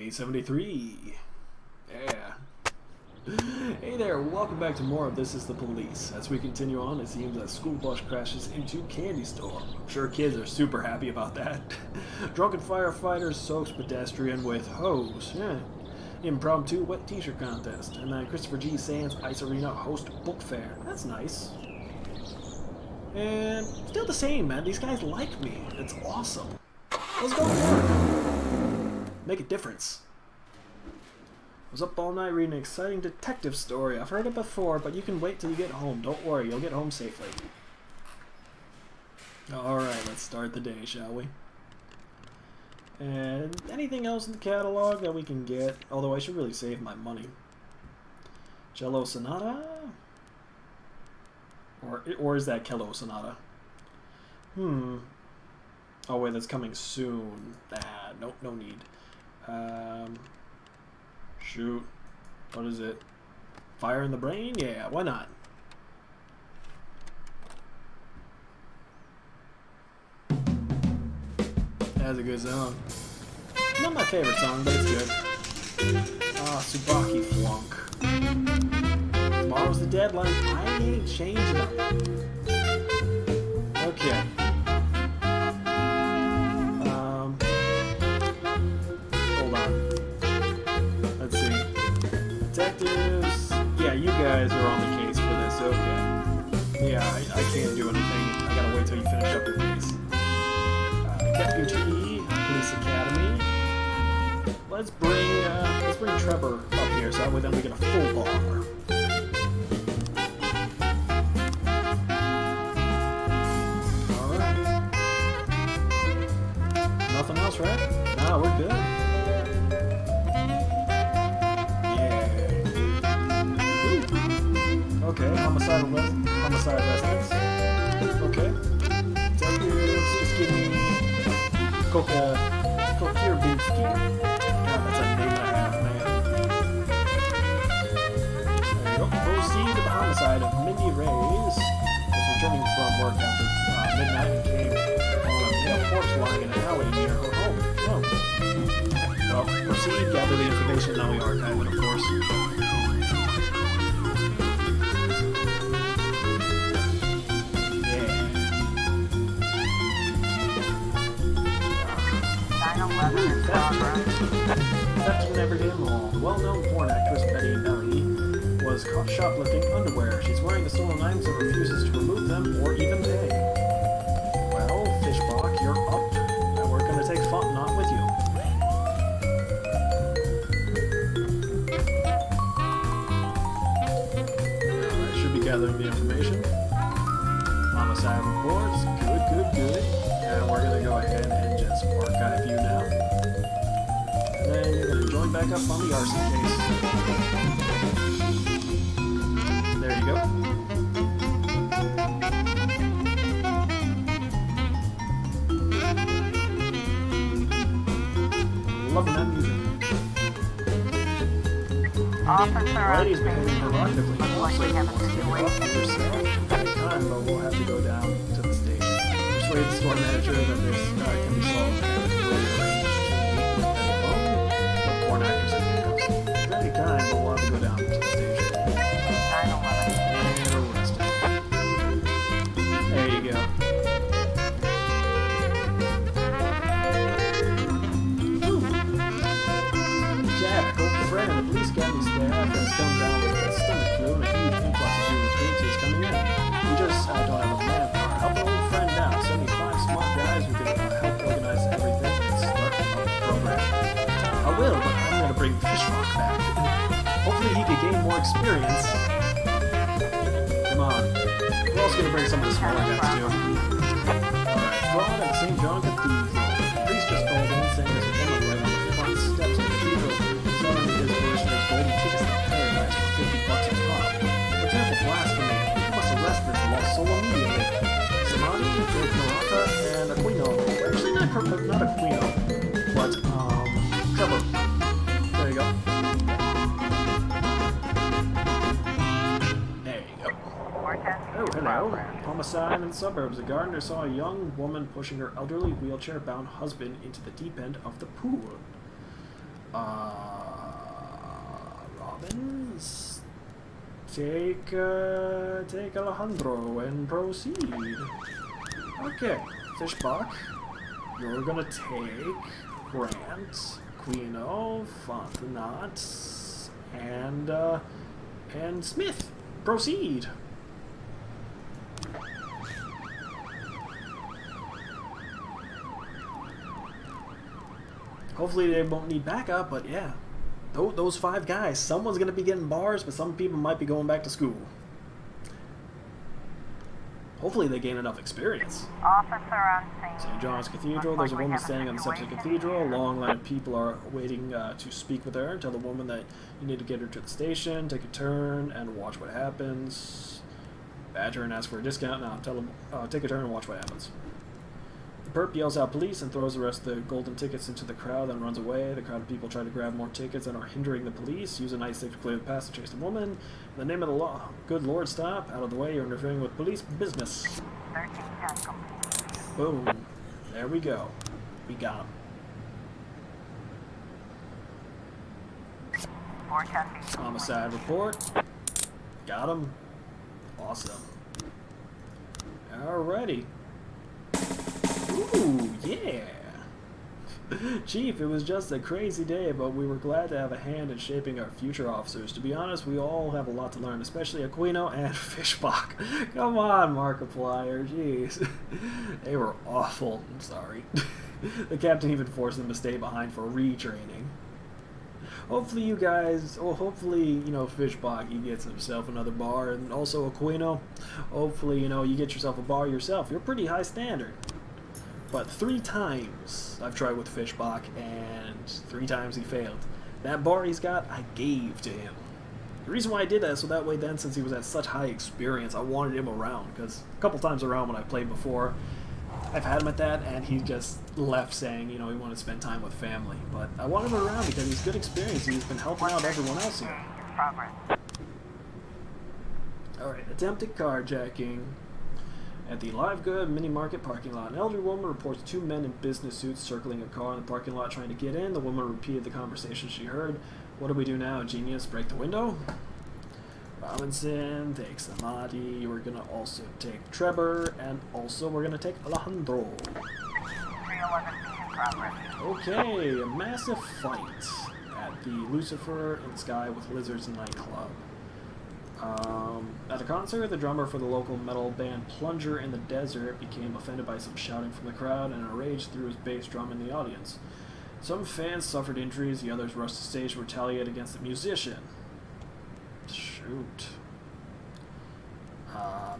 Day 73. Yeah. Hey there, welcome back to more of This Is the Police. As we continue on, it seems that school bus crashes into candy store. I'm sure kids are super happy about that. Drunken firefighter soaks pedestrian with hose. Yeah. Impromptu wet t-shirt contest. And then Christopher G. Sands Ice Arena host book fair. That's nice. And still the same, man. These guys like me. It's awesome. Let's go to work. Make a difference. I was up all night reading an exciting detective story. I've heard it before, but you can wait till you get home. Don't worry, you'll get home safely. Alright, let's start the day, shall we? And anything else in the catalog that we can get? Although I should really save my money. Cello Sonata? Or is that Cello Sonata? Oh wait, that's coming soon. Nope, no need. Shoot. What is it? Fire in the Brain? Yeah, why not? That's a good song. Not my favorite song, but it's good. Tsubaki Flunk. Tomorrow's the deadline. I ain't changing them. Okay. Hold on. Let's see. Detectives. Yeah, you guys are on the case for this. Okay. Yeah, I can't do anything. I gotta wait till you finish up your case. Deputy Police Academy. Let's bring Trevor up here so that way then we get a full bar. Nothing else, right? No, we're good. Yeah. Ooh. Okay, homicide residence. Okay. Detectives, just give me Kokirbinsky. God, that's a name and a half, man. There you go. Proceed to the homicide of Mindy Reyes. Was returning from work after midnight and came on a male corpse lying in an alley near her home. Oh. Well, proceed, gather the information, now we archive it, of course. Yeah. 9/11 in progress. Theft never get long. The well-known porn actress Betty Ellie was caught shoplifting underwear. She's wearing the stolen items and refuses to remove them or even pay. Well, Fishbach, you're up, and we're gonna take Fontenot with you. Alright, should be gathering the information. Homicide reports, good. And we're gonna go ahead and just archive you now. And then you're gonna join back up on the arson case. There you go. Loving that music. Officer, Ladies behaving provocatively. looks like we have a situation. Anytime, but we'll have to go down to the station. Persuade the store manager that this can be solved and we'll arrange to meet with them alone. The porn actors and handcuffs. Anytime, but we'll have to go down to the station. 9/11. And arrest him. There you go. Jack, old friend, the police academy staff has come down with a stomach flu and a huge influx of new recruits is coming in. We just don't have a manpower. Help an old friend out. Send me 5 smart guys who can help organize everything and start a program. I will, but I'm going to bring Fishrock back. Hopefully he can gain more experience. Come on. We're also going to bring some of the smaller guys too. Alright, fraud at the St. John Cathedral. The priest just called in saying there's a woman right on the front steps of the cathedral selling his version of golden tickets to paradise for $50 a pop. For example, blasphemy. You must arrest this lost soul immediately. Samani, George Naraka, and Aquino. Actually, not Aquino, but, Trevor. There you go. There you go. Oh, hello. Homicide in the suburbs. A gardener saw a young woman pushing her elderly wheelchair-bound husband into the deep end of the pool. Robbins, take Alejandro and proceed. Okay, Fishbach, you're gonna take Grant, Quino, Fontenot, and Smith. Proceed. Hopefully they won't need backup, but yeah. Those 5 guys, someone's going to be getting bars, but some people might be going back to school. Hopefully they gain enough experience. Officer on scene. St. John's Cathedral, there's a woman standing on the steps of the cathedral. A long line of people are waiting to speak with her. Tell the woman that you need to get her to the station, take a turn, and watch what happens. Badger and ask for a discount. Now tell them, take a turn and watch what happens. The perp yells out police and throws the rest of the golden tickets into the crowd, then runs away. The crowd of people try to grab more tickets and are hindering the police. Use a nightstick to clear the path to chase the woman. In the name of the law, good lord, stop. Out of the way, you're interfering with police business. 1310 complete. Boom. There we go. We got him. 410 Homicide report. Got him. Awesome. Alrighty. Ooh, yeah! Chief, it was just a crazy day, but we were glad to have a hand in shaping our future officers. To be honest, we all have a lot to learn, especially Aquino and Fishbach. Come on, Markiplier, jeez. They were awful. I'm sorry. The captain even forced them to stay behind for retraining. Hopefully you guys, hopefully, you know, Fishbach, he gets himself another bar, and also Aquino, hopefully, you know, you get yourself a bar yourself. You're pretty high standard. But 3 times I've tried with Fishbach, and 3 times he failed. That bar he's got, I gave to him. The reason why I did that, so that way then, since he was at such high experience, I wanted him around. Because a couple times around when I played before, I've had him at that, and he just left saying, you know, he wanted to spend time with family. But I wanted him around because he's good experience. He's been helping out everyone else here. Progress. Alright, attempted carjacking. At the Live Good Mini Market parking lot, an elderly woman reports 2 men in business suits circling a car in the parking lot trying to get in. The woman repeated the conversation she heard. What do we do now, genius? Break the window? Robinson takes Amati. We're going to also take Trevor, and also we're going to take Alejandro. 311 in progress. Okay, a massive fight at the Lucifer in the Sky with Lizards nightclub. At a concert, the drummer for the local metal band Plunger in the Desert became offended by some shouting from the crowd and enraged threw his bass drum in the audience. Some fans suffered injuries, the others rushed the stage to retaliate against the musician. Shoot. How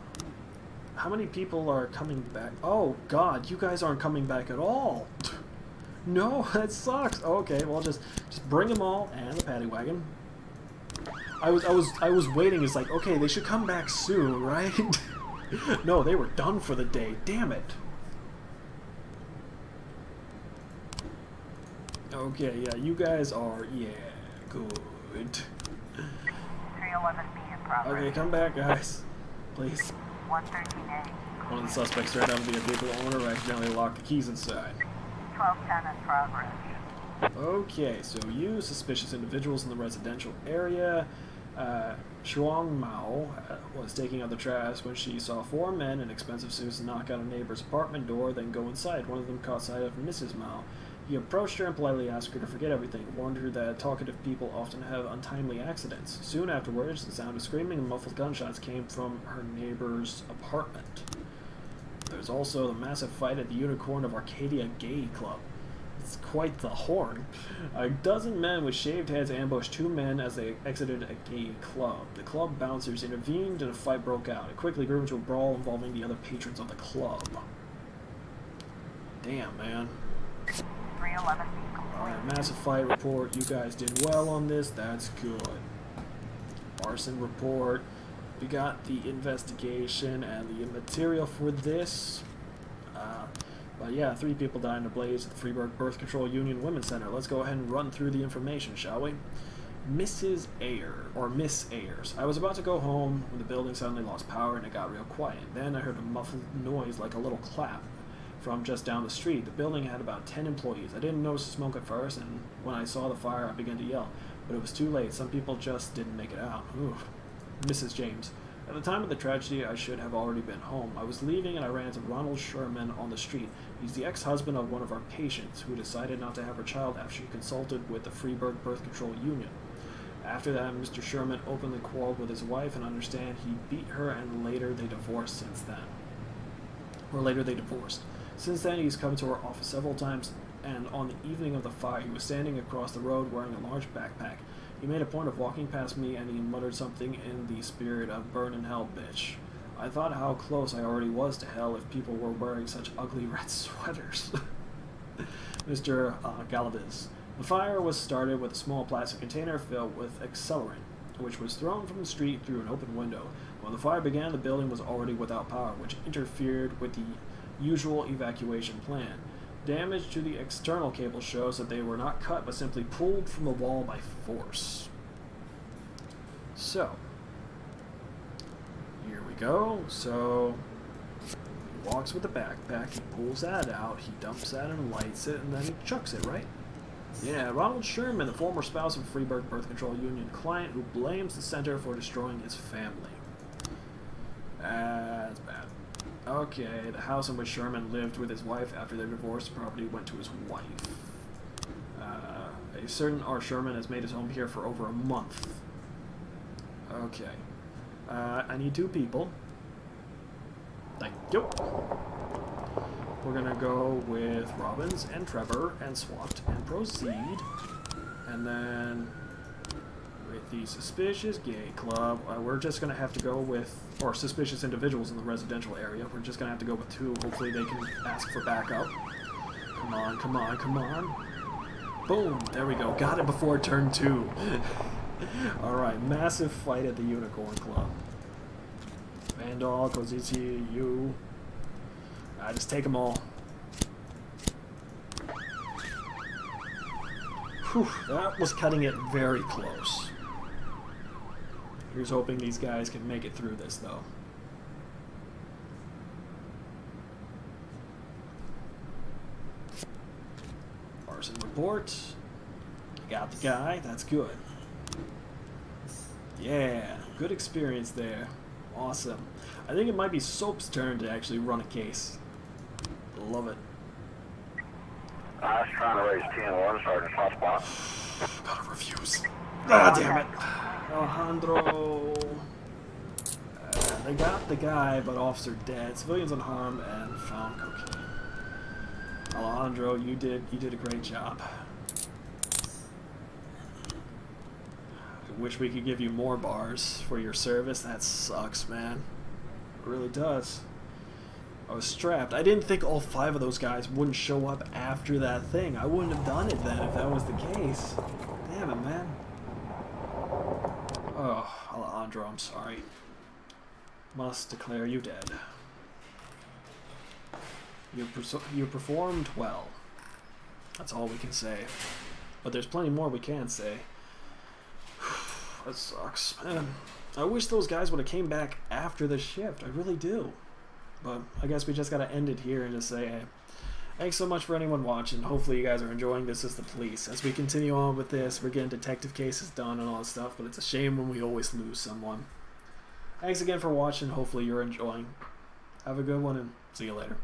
many people are coming back? Oh god, you guys aren't coming back at all! No, that sucks! Okay, well just bring them all and the paddy wagon. I was waiting. It's like, okay, they should come back soon, right? No, they were done for the day. Damn it. Okay, yeah, you guys are, yeah, good. 311B in progress. Okay, come back, guys. Please. 113A. One of the suspects turned out to be a vehicle owner who accidentally locked the keys inside. 1210 in progress. Okay, so you suspicious individuals in the residential area. Shuang Mao was taking out the trash when she saw 4 men in expensive suits knock out a neighbor's apartment door, then go inside. One of them caught sight of Mrs. Mao. He approached her and politely asked her to forget everything, warned her that talkative people often have untimely accidents. Soon afterwards, the sound of screaming and muffled gunshots came from her neighbor's apartment. There's also the massive fight at the Unicorn of Arcadia Gay Club. It's quite the horn. A dozen men with shaved heads ambushed 2 men as they exited a gay club. The club bouncers intervened and a fight broke out. It quickly grew into a brawl involving the other patrons of the club. Damn, man. 311B complete. Alright, massive fight report. You guys did well on this. That's good. Arson report. We got the investigation and the material for this. But yeah, 3 people died in a blaze at the Freeburg Birth Control Union Women's Center. Let's go ahead and run through the information, shall we? Mrs. Ayer, or Miss Ayers. I was about to go home when the building suddenly lost power and it got real quiet. Then I heard a muffled noise like a little clap. from just down the street. The building had about 10 employees. I didn't notice the smoke at first, and when I saw the fire, I began to yell. But it was too late. Some people just didn't make it out. Oof. Mrs. James. At the time of the tragedy, I should have already been home. I was leaving and I ran into Ronald Sherman on the street. He's the ex-husband of one of our patients who decided not to have her child after she consulted with the Freeburg Birth Control Union. After that, Mr. Sherman openly quarreled with his wife, and I understand he beat her, and later they divorced since then. Since then, he's come to our office several times, and on the evening of the fire, he was standing across the road wearing a large backpack. He made a point of walking past me, and he muttered something in the spirit of "burn in hell, bitch." I thought how close I already was to hell if people were wearing such ugly red sweaters. Mr. Galaviz. The fire was started with a small plastic container filled with accelerant, which was thrown from the street through an open window. When the fire began, the building was already without power, which interfered with the usual evacuation plan. Damage to the external cables shows that they were not cut, but simply pulled from the wall by force. So, here we go. So, he walks with the backpack, he pulls that out, he dumps that and lights it, and then he chucks it, right? Yeah, Ronald Sherman, the former spouse of Freeburg Birth Control Union client who blames the center for destroying his family. That's bad. Okay, the house in which Sherman lived with his wife after their divorce, the property went to his wife. A certain R. Sherman has made his home here for over a month. Okay. I need 2 people. Thank you. We're gonna go with Robbins and Trevor and SWAT and proceed. And then with the suspicious gay club, we're just gonna have to go with, or suspicious individuals in the residential area. We're just gonna have to go with 2. Hopefully they can ask for backup. Come on, come on, come on. Boom! There we go. Got it before turn 2. Alright, massive fight at the Unicorn Club. Vandal, Kozichi, you. Just take them all. Whew, that was cutting it very close. Here's hoping these guys can make it through this, though. Arson report. Got the guy. That's good. Yeah, good experience there. Awesome. I think it might be Soap's turn to actually run a case. Love it. I was trying to raise 10-1, Sergeant Hotspot. Gotta refuse. Ah, damn it. Alejandro. They got the guy, but officer dead. Civilians unharmed and found cocaine. Alejandro, you did a great job. I wish we could give you more bars for your service. That sucks, man. It really does. I was strapped. I didn't think all 5 of those guys wouldn't show up after that thing. I wouldn't have done it then if that was the case. Damn it, man. Oh, Alejandro, I'm sorry. Must declare you dead. You performed well. That's all we can say. But there's plenty more we can say. That sucks, man. I wish those guys would have came back after the shift. I really do. But I guess we just gotta end it here and just say, hey, thanks so much for anyone watching. Hopefully you guys are enjoying This Is the Police. As we continue on with this, we're getting detective cases done and all that stuff, but it's a shame when we always lose someone. Thanks again for watching. Hopefully you're enjoying. Have a good one and see you later.